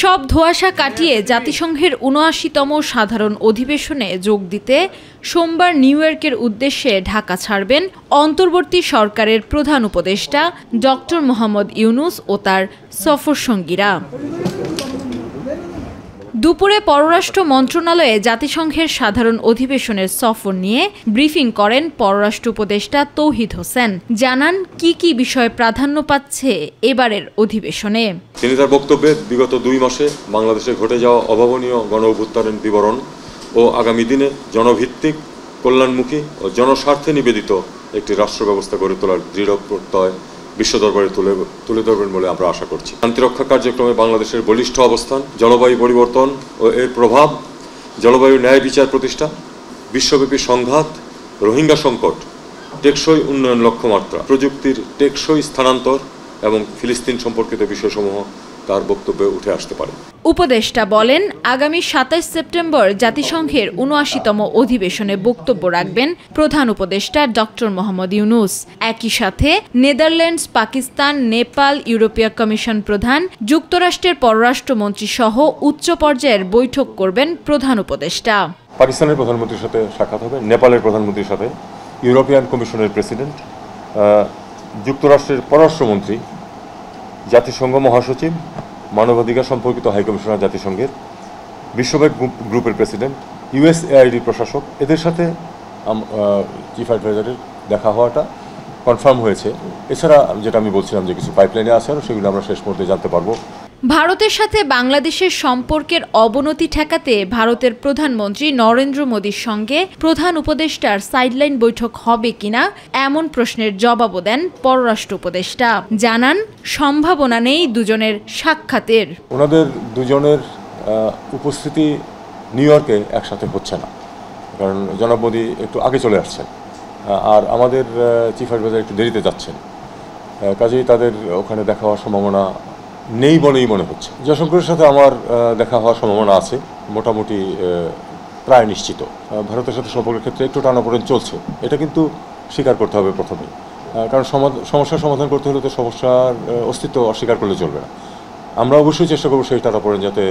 সব ধোঁয়াশা কাটিয়ে জাতিসংঘের ৭৯তম সাধারণ অধিবেশনে যোগ দিতে সোমবার নিউ ইয়র্কের উদ্দেশ্যে ঢাকা ছাড়বেন অন্তর্বর্তী সরকারের প্রধান উপদেষ্টা ডক্টর মোহাম্মদ ইউনূস ও তার সফরসঙ্গীরা। দুপুরে পররাষ্ট্র মন্ত্রণালয়ে জাতিসংঘের সাধারণ অধিবেশনের সফর নিয়ে ব্রিফিং করেন পররাষ্ট্র উপদেষ্টা তৌহিদ হোসেন। জানান কি কি বিষয় প্রাধান্য পাচ্ছে এবারের অধিবেশনে। তিনি তার বক্তব্যে বিগত ২ মাসে বাংলাদেশে ঘটে যাওয়া অভাবনীয় গণ অভ্যুত্থানের বিবরণ ও আগামী দিনে জনভিত্তিক, কল্যাণমুখী ও জনস্বার্থে নিবেদিত একটি রাষ্ট্র ব্যবস্থা গড়ে তোলার দৃঢ় প্রত্যয় বিশ্ব দরবারে তুলে ধরবেন বলে আমরা আশা করছি। শান্তিরক্ষা কার্যক্রমে বাংলাদেশের বলিষ্ঠ অবস্থান, জলবায়ু পরিবর্তন ও এর প্রভাব, জলবায়ু ন্যায় বিচার প্রতিষ্ঠা, বিশ্বব্যাপী সংঘাত, রোহিঙ্গা সংকট, টেকসই উন্নয়ন লক্ষ্যমাত্রা, প্রযুক্তির টেকসই স্থানান্তর এবং ফিলিস্তিন সম্পর্কিত বিষয়সমূহ তার বক্তব্যে উঠে আসতে পারে। উপদেষ্টা বলেন, আগামী ২৭ সেপ্টেম্বর জাতিসংঘের ৭৯তম অধিবেশনে বক্তব্য রাখবেন প্রধান উপদেষ্টা ডক্টর মোহাম্মদ ইউনূস। একই সাথে নেদারল্যান্ডস, পাকিস্তান, নেপাল, ইউরোপীয় কমিশন প্রধান, যুক্তরাষ্ট্রের পররাষ্ট্রমন্ত্রী সহ উচ্চ পর্যায়ের বৈঠক করবেন প্রধান উপদেষ্টা। পাকিস্তানের প্রধানমন্ত্রীর সাথে সাক্ষাৎ হবে, নেপালের প্রধানমন্ত্রীর সাথে, ইউরোপিয়ান কমিশনের প্রেসিডেন্ট, যুক্তরাষ্ট্রের পররাষ্ট্রমন্ত্রী, জাতিসংঘ মহাসচিব, মানবাধিকার সম্পর্কিত হাইকমিশনার জাতিসংঘের, বিশ্বব্যাংক গ্রুপের প্রেসিডেন্ট, ইউএসএআইডি প্রশাসক, এদের সাথে চিফ অ্যাডভাইজারের দেখা হওয়াটা কনফার্ম হয়েছে। এছাড়া যেটা আমি বলছিলাম যে কিছু পাইপলাইনে আছে আরও, সেগুলো আমরা শেষ পর্যন্ত জানতে পারবো। ভারতের সাথে বাংলাদেশের সম্পর্কের অবনতি ঠেকাতে ভারতের প্রধানমন্ত্রী নরেন্দ্র মোদীর সঙ্গে প্রধান উপদেষ্টার সাইডলাইন বৈঠক হবে কিনা এমন প্রশ্নের জবাবও দেন পররাষ্ট্র উপদেষ্টা। জানান, সম্ভাবনা নেই দুজনের সাক্ষাতের। ওনাদের দুজনের উপস্থিতি নিউ ইয়র্কে একসাথে হচ্ছে না, কারণ জনাব মোদী একটু আগে চলে আসছেন আর আমাদের চিফ অ্যাডভাইজার একটু দেরিতে যাচ্ছেন, কাজেই তাদের ওখানে দেখা হওয়ার সম্ভাবনা নেই বলেই মনে হচ্ছে। জয়শঙ্করের সাথে আমার দেখা হওয়ার সম্ভাবনা আছে, মোটামুটি প্রায় নিশ্চিত। ভারতের সাথে সম্পর্কের ক্ষেত্রে একটু টানাপোড়েন চলছে, এটা কিন্তু স্বীকার করতে হবে প্রথমেই, কারণ সমস্যার সমাধান করতে হলে তো সমস্যার অস্তিত্ব অস্বীকার করলে চলবে না। আমরা অবশ্যই চেষ্টা করবো সেই টানাপোড়েন যাতে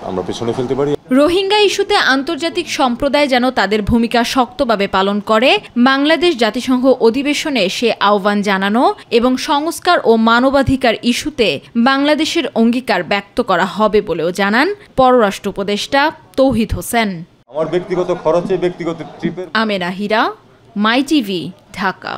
আমরা পেছনে ফেলতে পারি। রোহিঙ্গা ইস্যুতে আন্তর্জাতিক সম্প্রদায় যেন তাদের ভূমিকা শক্তভাবে পালন করে, বাংলাদেশ জাতিসংঘ অধিবেশনে সে আহ্বান জানানো এবং সংস্কার ও মানবাধিকার ইস্যুতে বাংলাদেশের অঙ্গীকার ব্যক্ত করা হবে বলেও জানান পররাষ্ট্র উপদেষ্টা তৌহিদ হোসেন। আমার ব্যক্তিগত খরচে ব্যক্তিগত ট্রিপের। আমেনা হীরা, মাই টিভি, ঢাকা।